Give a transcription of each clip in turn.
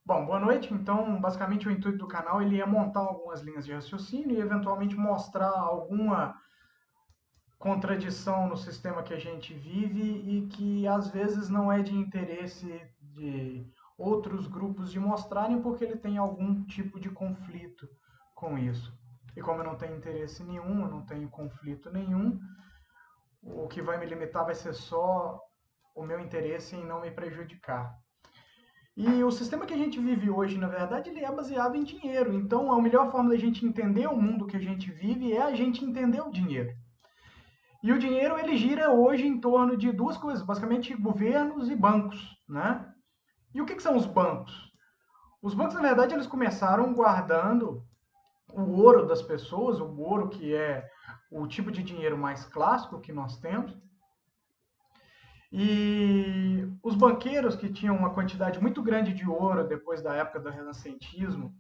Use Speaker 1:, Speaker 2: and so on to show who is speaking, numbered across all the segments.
Speaker 1: Bom, boa noite. Então, basicamente, o intuito do canal ele é montar algumas linhas de raciocínio e eventualmente mostrar alguma contradição no sistema que a gente vive e que às vezes não é de interesse de outros grupos de mostrarem porque ele tem algum tipo de conflito com isso. E como eu não tenho interesse nenhum, eu não tenho conflito nenhum, o que vai me limitar vai ser só o meu interesse em não me prejudicar. E o sistema que a gente vive hoje, na verdade, ele é baseado em dinheiro. Então, a melhor forma da gente entender o mundo que a gente vive é a gente entender o dinheiro. E o dinheiro, ele gira hoje em torno de duas coisas, basicamente governos e bancos, né? E o que são os bancos? Os bancos, na verdade, eles começaram guardando o ouro das pessoas, o ouro que é o tipo de dinheiro mais clássico que nós temos. E os banqueiros que tinham uma quantidade muito grande de ouro depois da época do renascentismo,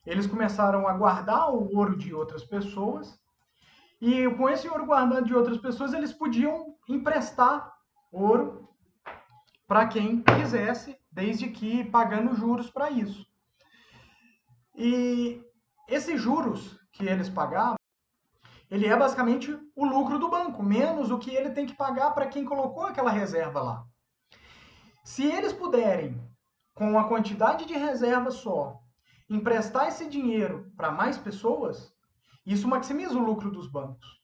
Speaker 1: eles começaram a guardar o ouro de outras pessoas e com esse ouro guardado de outras pessoas eles podiam emprestar ouro para quem quisesse, desde que pagando juros para isso. E esses juros que eles pagavam, ele é basicamente o lucro do banco, menos o que ele tem que pagar para quem colocou aquela reserva lá. Se eles puderem, com uma quantidade de reserva só, emprestar esse dinheiro para mais pessoas, isso maximiza o lucro dos bancos.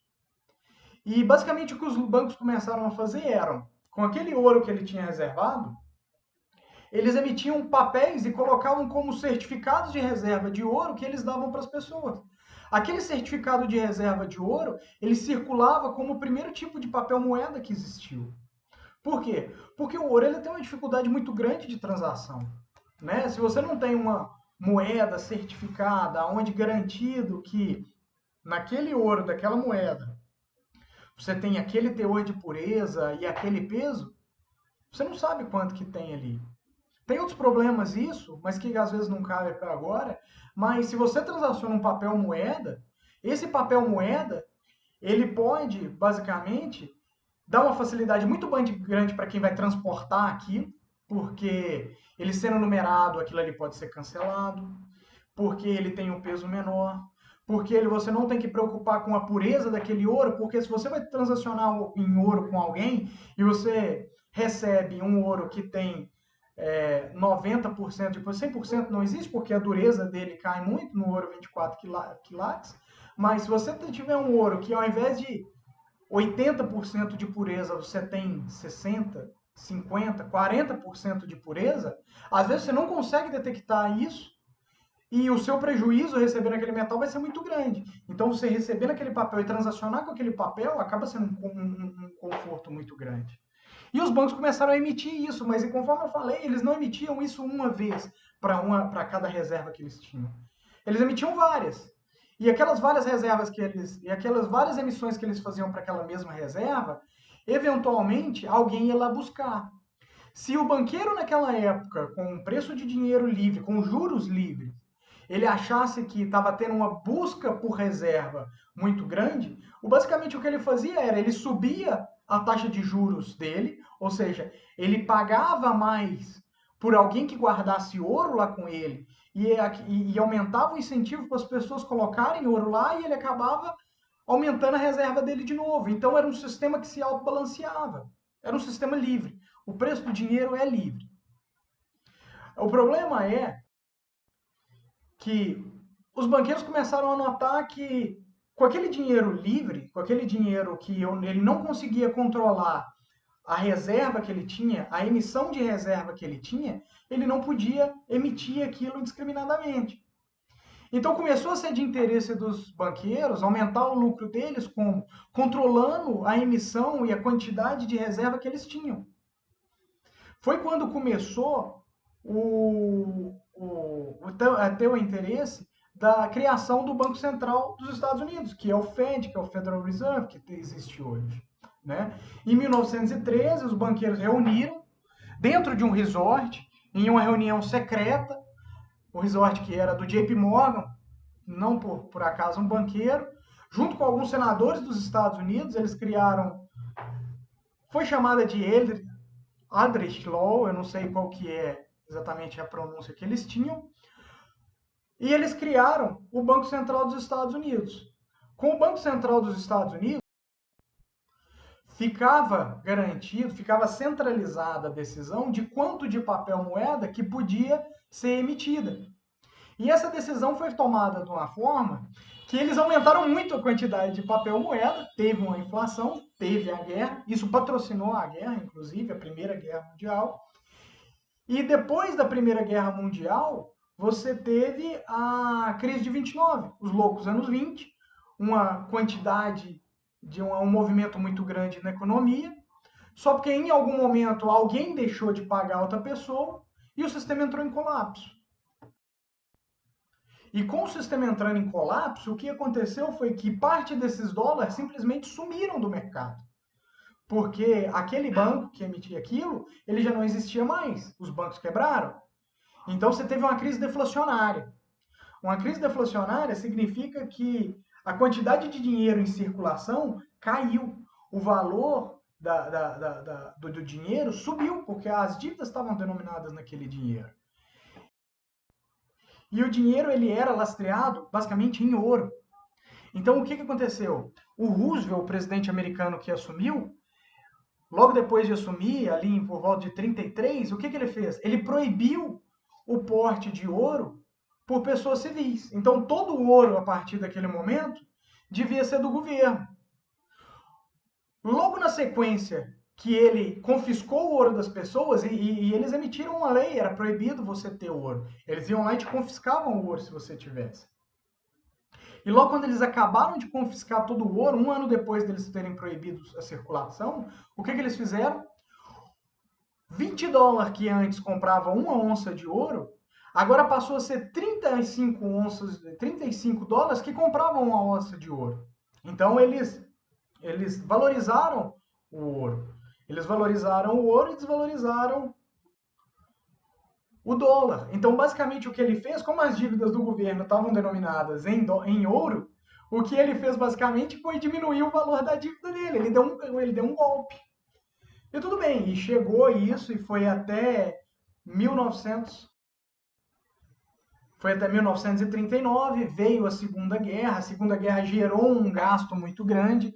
Speaker 1: E basicamente o que os bancos começaram a fazer era, com aquele ouro que ele tinha reservado, eles emitiam papéis e colocavam como certificados de reserva de ouro que eles davam para as pessoas. Aquele certificado de reserva de ouro, ele circulava como o primeiro tipo de papel moeda que existiu. Por quê? Porque o ouro ele tem uma dificuldade muito grande de transação. Né? Se você não tem uma moeda certificada, onde garantido que naquele ouro daquela moeda você tem aquele teor de pureza e aquele peso, você não sabe quanto que tem ali. Tem outros problemas isso, mas que às vezes não cabe para agora, mas se você transaciona um papel moeda, esse papel moeda, ele pode, basicamente, dar uma facilidade muito grande para quem vai transportar aquilo, porque ele sendo numerado, aquilo ali pode ser cancelado, porque ele tem um peso menor, porque você não tem que preocupar com a pureza daquele ouro, porque se você vai transacionar em ouro com alguém e você recebe um ouro que tem 90% de 100% não existe, porque a dureza dele cai muito no ouro 24 quilates, mas se você tiver um ouro que ao invés de 80% de pureza você tem 60, 50, 40% de pureza, às vezes você não consegue detectar isso e o seu prejuízo recebendo aquele metal vai ser muito grande. Então, você recebendo aquele papel e transacionar com aquele papel acaba sendo um conforto muito grande. E os bancos começaram a emitir isso, mas conforme eu falei, eles não emitiam isso uma vez para cada reserva que eles tinham. Eles emitiam várias. E aquelas várias reservas que eles. E aquelas várias emissões que eles faziam para aquela mesma reserva, eventualmente alguém ia lá buscar. Se o banqueiro naquela época, com um preço de dinheiro livre, com juros livres, ele achasse que estava tendo uma busca por reserva muito grande, basicamente o que ele fazia era ele subia a taxa de juros dele, ou seja, ele pagava mais por alguém que guardasse ouro lá com ele e aumentava o incentivo para as pessoas colocarem ouro lá e ele acabava aumentando a reserva dele de novo. Então era um sistema que se autobalanceava. Era um sistema livre. O preço do dinheiro é livre. O problema é que os banqueiros começaram a notar que com aquele dinheiro livre, com aquele dinheiro que ele não conseguia controlar a reserva que ele tinha, a emissão de reserva que ele tinha, ele não podia emitir aquilo indiscriminadamente. Então começou a ser de interesse dos banqueiros aumentar o lucro deles como controlando a emissão e a quantidade de reserva que eles tinham. Foi quando começou a ter o interesse da criação do Banco Central dos Estados Unidos, que é o Fed, que é o Federal Reserve, que existe hoje. Né? Em 1913, os banqueiros reuniram dentro de um resort, em uma reunião secreta, um resort que era do JP Morgan, não por acaso um banqueiro, junto com alguns senadores dos Estados Unidos, eles criaram, foi chamada de Eldridge Law, eu não sei qual que é exatamente a pronúncia que eles tinham, e eles criaram o Banco Central dos Estados Unidos. Com o Banco Central dos Estados Unidos, ficava garantido, ficava centralizada a decisão de quanto de papel moeda que podia ser emitida. E essa decisão foi tomada de uma forma que eles aumentaram muito a quantidade de papel moeda, teve uma inflação, teve a guerra, isso patrocinou a guerra, inclusive a Primeira Guerra Mundial. E depois da Primeira Guerra Mundial, você teve a crise de 29, os loucos anos 20, uma quantidade de um movimento muito grande na economia, só porque em algum momento alguém deixou de pagar outra pessoa e o sistema entrou em colapso. E com o sistema entrando em colapso, o que aconteceu foi que parte desses dólares simplesmente sumiram do mercado. Porque aquele banco que emitia aquilo, ele já não existia mais. Os bancos quebraram. Então você teve uma crise deflacionária. Uma crise deflacionária significa que a quantidade de dinheiro em circulação caiu. O valor do dinheiro subiu, porque as dívidas estavam denominadas naquele dinheiro. E o dinheiro ele era lastreado basicamente em ouro. Então o que aconteceu? O Roosevelt, o presidente americano que assumiu, logo depois de assumir, ali por volta de 33, o que ele fez? Ele proibiu o porte de ouro por pessoas civis. Então todo o ouro, a partir daquele momento, devia ser do governo. Logo na sequência que ele confiscou o ouro das pessoas, e eles emitiram uma lei, era proibido você ter ouro. Eles iam lá e te confiscavam o ouro se você tivesse. E logo quando eles acabaram de confiscar todo o ouro, um ano depois deles terem proibido a circulação, o que eles fizeram? 20 dólares que antes comprava uma onça de ouro, agora passou a ser 35 dólares que compravam uma onça de ouro. Então eles valorizaram o ouro. Eles valorizaram o ouro e desvalorizaram o dólar. Então, basicamente, o que ele fez, como as dívidas do governo estavam denominadas em ouro, o que ele fez, basicamente, foi diminuir o valor da dívida dele. Ele deu um golpe. E tudo bem, e chegou isso, e foi até 1939, veio a Segunda Guerra. A Segunda Guerra gerou um gasto muito grande.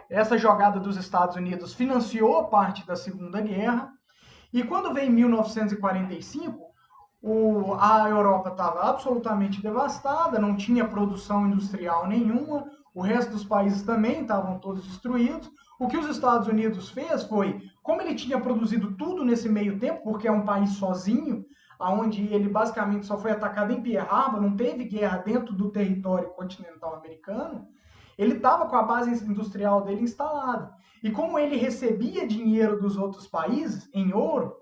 Speaker 1: Essa jogada dos Estados Unidos financiou parte da Segunda Guerra. E quando veio em 1945, a Europa estava absolutamente devastada, não tinha produção industrial nenhuma, o resto dos países também estavam todos destruídos. O que os Estados Unidos fez foi, como ele tinha produzido tudo nesse meio tempo, porque é um país sozinho, onde ele basicamente só foi atacado em Pearl Harbor, não teve guerra dentro do território continental americano, ele estava com a base industrial dele instalada. E como ele recebia dinheiro dos outros países em ouro,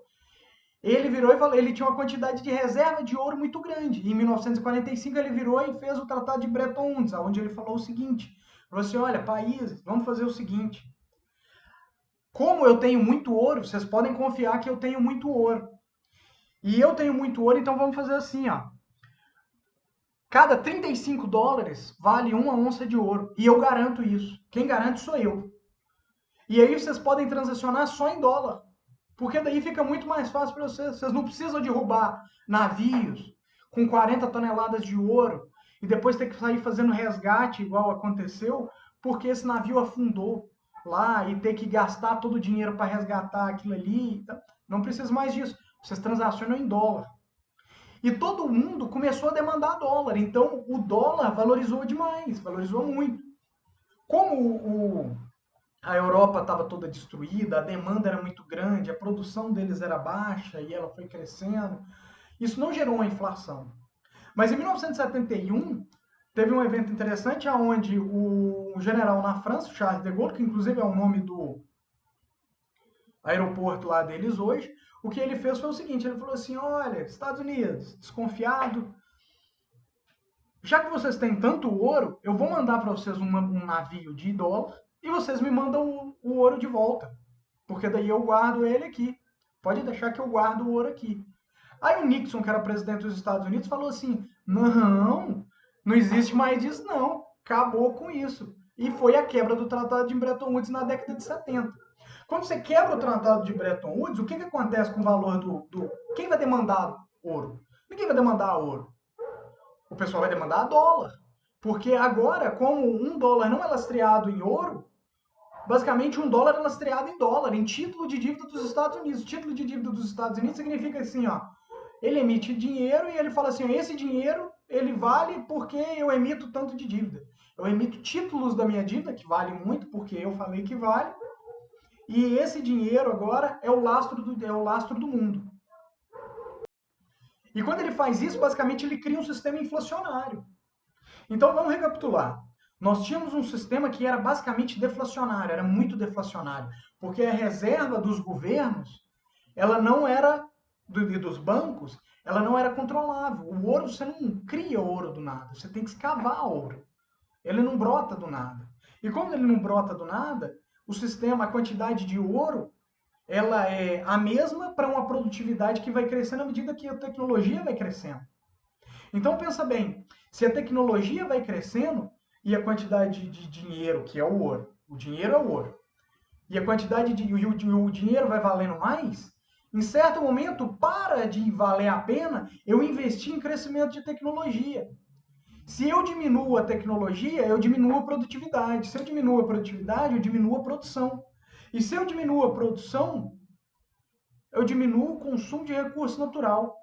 Speaker 1: ele virou e falou, ele tinha uma quantidade de reserva de ouro muito grande. Em 1945 ele virou e fez o Tratado de Bretton Woods, onde ele falou o seguinte, falou assim, olha, países, vamos fazer o seguinte, como eu tenho muito ouro, vocês podem confiar que eu tenho muito ouro. E eu tenho muito ouro, então vamos fazer assim, ó. Cada 35 dólares vale uma onça de ouro. E eu garanto isso. Quem garante sou eu. E aí vocês podem transacionar só em dólar. Porque daí fica muito mais fácil para vocês. Vocês não precisam derrubar navios com 40 toneladas de ouro e depois ter que sair fazendo resgate igual aconteceu, porque esse navio afundou lá e ter que gastar todo o dinheiro para resgatar aquilo ali. Não precisa mais disso. Vocês transacionam em dólar. E todo mundo começou a demandar dólar. Então o dólar valorizou demais, valorizou muito. Como a Europa estava toda destruída, a demanda era muito grande, a produção deles era baixa e ela foi crescendo, isso não gerou uma inflação. Mas em 1971, teve um evento interessante onde o general na França, Charles de Gaulle, que inclusive é o nome do aeroporto lá deles hoje, o que ele fez foi o seguinte, ele falou assim, olha, Estados Unidos, desconfiado, já que vocês têm tanto ouro, eu vou mandar para vocês um navio de dólar e vocês me mandam o ouro de volta, porque daí eu guardo ele aqui. Pode deixar que eu guardo o ouro aqui. Aí o Nixon, que era presidente dos Estados Unidos, falou assim, não existe mais disso não, acabou com isso. E foi a quebra do Tratado de Bretton Woods na década de 70. Quando você quebra o Tratado de Bretton Woods, o que acontece com o valor Quem vai demandar ouro? Ninguém vai demandar ouro. O pessoal vai demandar dólar. Porque agora, como um dólar não é lastreado em ouro, basicamente um dólar é lastreado em dólar, em título de dívida dos Estados Unidos. Título de dívida dos Estados Unidos significa assim, ó, ele emite dinheiro e ele fala assim, esse dinheiro ele vale porque eu emito tanto de dívida. Eu emito títulos da minha dívida, que vale muito porque eu falei que vale, e esse dinheiro agora é o lastro do mundo. E quando ele faz isso, basicamente ele cria um sistema inflacionário. Então vamos recapitular. Nós tínhamos um sistema que era basicamente deflacionário, era muito deflacionário, porque a reserva dos governos, ela não era dos bancos, ela não era controlável. O ouro, você não cria ouro do nada, você tem que escavar ouro. Ele não brota do nada. E como ele não brota do nada, o sistema, a quantidade de ouro, ela é a mesma para uma produtividade que vai crescendo à medida que a tecnologia vai crescendo. Então pensa bem, se a tecnologia vai crescendo e a quantidade de dinheiro, que é o ouro, o dinheiro é o ouro, e a quantidade de o dinheiro vai valendo mais, em certo momento para de valer a pena eu investir em crescimento de tecnologia. Se eu diminuo a tecnologia, eu diminuo a produtividade. Se eu diminuo a produtividade, eu diminuo a produção. E se eu diminuo a produção, eu diminuo o consumo de recurso natural.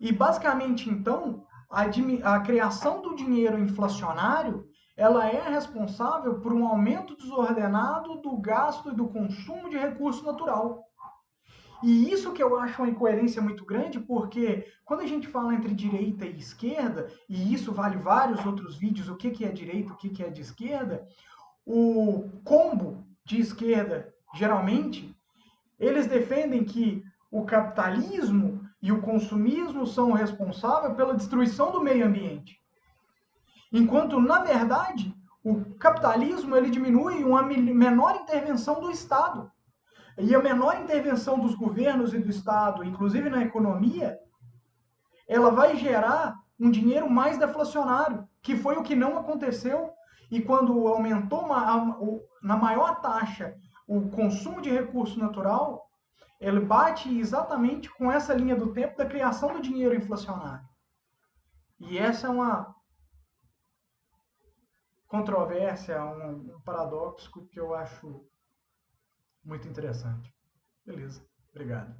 Speaker 1: E basicamente, então, a criação do dinheiro inflacionário, ela é responsável por um aumento desordenado do gasto e do consumo de recurso natural. E isso que eu acho uma incoerência muito grande, porque quando a gente fala entre direita e esquerda, e isso vale vários outros vídeos, o que é direita, o que é de esquerda, o combo de esquerda, geralmente, eles defendem que o capitalismo e o consumismo são responsáveis pela destruição do meio ambiente. Enquanto, na verdade, o capitalismo ele diminui uma menor intervenção do Estado. E a menor intervenção dos governos e do Estado, inclusive na economia, ela vai gerar um dinheiro mais deflacionário, que foi o que não aconteceu. E quando aumentou na maior taxa o consumo de recurso natural, ele bate exatamente com essa linha do tempo da criação do dinheiro inflacionário. E essa é uma controvérsia, um paradoxo que eu acho muito interessante. Beleza, obrigado.